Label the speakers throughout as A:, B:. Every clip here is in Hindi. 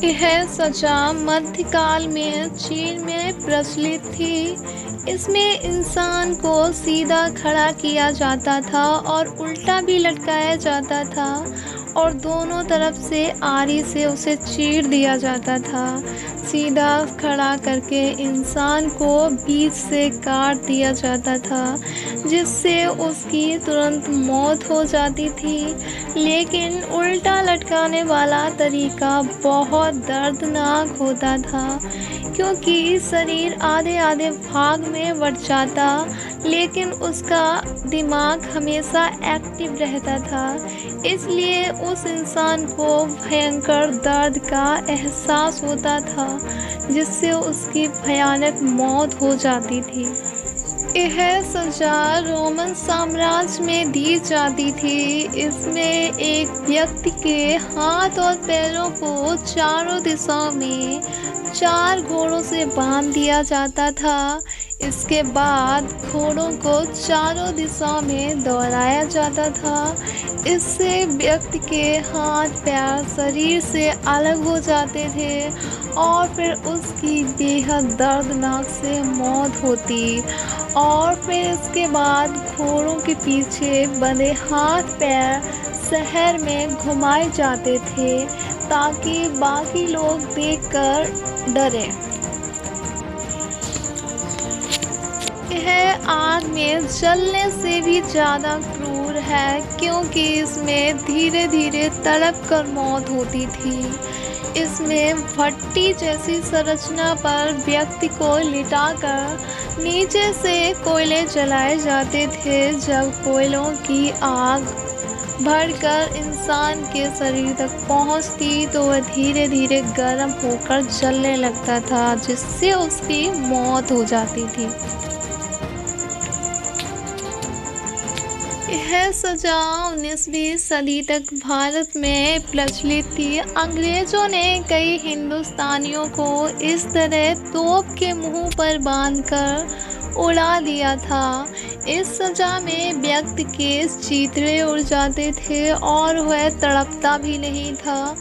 A: यह सजा मध्यकाल में चीन में प्रचलित थी। इसमें इंसान को सीधा खड़ा किया जाता था और उल्टा भी लटकाया जाता था और दोनों तरफ से आरी से उसे चीर दिया जाता था। सीधा खड़ा करके इंसान को बीच से काट दिया जाता था, जिससे उसकी तुरंत मौत हो जाती थी। लेकिन उल्टा लटकाने वाला तरीका बहुत दर्दनाक होता था, क्योंकि शरीर आधे आधे भाग में बँट जाता, लेकिन उसका दिमाग हमेशा एक्टिव रहता था। इसलिए उस इंसान को भयंकर दर्द का एहसास होता था, जिससे उसकी भयानक मौत हो जाती थी। यह सजा रोमन साम्राज्य में दी जाती थी। इसमें एक व्यक्ति के हाथ और पैरों को चारों दिशाओं में 4 घोड़ों से बांध दिया जाता था। इसके बाद घोड़ों को चारों दिशाओं में दौड़ाया जाता था। इससे व्यक्ति के हाथ पैर शरीर से अलग हो जाते थे और फिर उसकी बेहद दर्दनाक से मौत होती। और फिर इसके बाद घोड़ों के पीछे बंधे हाथ पैर शहर में घुमाए जाते थे, ताकि बाकी लोग देखकर डरें। यह आग में जलने से भी ज़्यादा क्रूर है, क्योंकि इसमें धीरे धीरे तड़प कर मौत होती थी। इसमें भट्टी जैसी संरचना पर व्यक्ति को लिटाकर नीचे से कोयले जलाए जाते थे। जब कोयलों की आग बढ़कर इंसान के शरीर तक पहुंचती तो वह धीरे धीरे गर्म होकर जलने लगता था, जिससे उसकी मौत हो जाती थी। यह सजा 19वीं सदी तक भारत में प्रचलित थी। अंग्रेजों ने कई हिंदुस्तानियों को इस तरह तोप के मुंह पर बांधकर उड़ा दिया था। इस सजा में व्यक्ति के चीथड़े उड़ जाते थे और वह तड़पता भी नहीं था।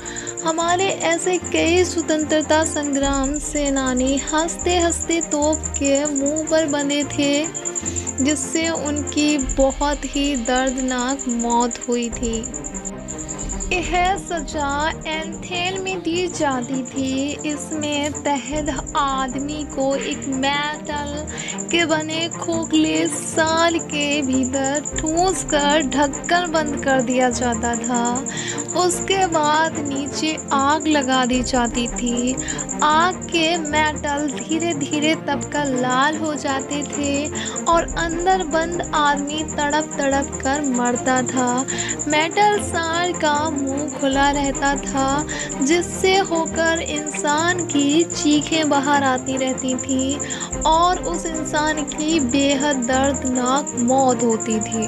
A: हमारे ऐसे कई स्वतंत्रता संग्राम सेनानी हंसते हंसते तोप के मुंह पर बंधे थे, जिससे उनकी बहुत ही दर्दनाक मौत हुई थी। यह सजा एंथेल में दी जाती थी। इसमें तहत आदमी को एक मेटल के बने खोखले साल के भीतर ठूंस कर ढक्कन बंद कर दिया जाता था। उसके बाद नीचे आग लगा दी जाती थी। आग के मेटल धीरे धीरे तपकर लाल हो जाते थे और अंदर बंद आदमी तड़प तड़प कर मरता था। मेटल साल का मुंह खुला रहता था, जिससे होकर इंसान की चीखें बाहर आती रहती थी और उस इंसान की बेहद दर्दनाक मौत होती थी।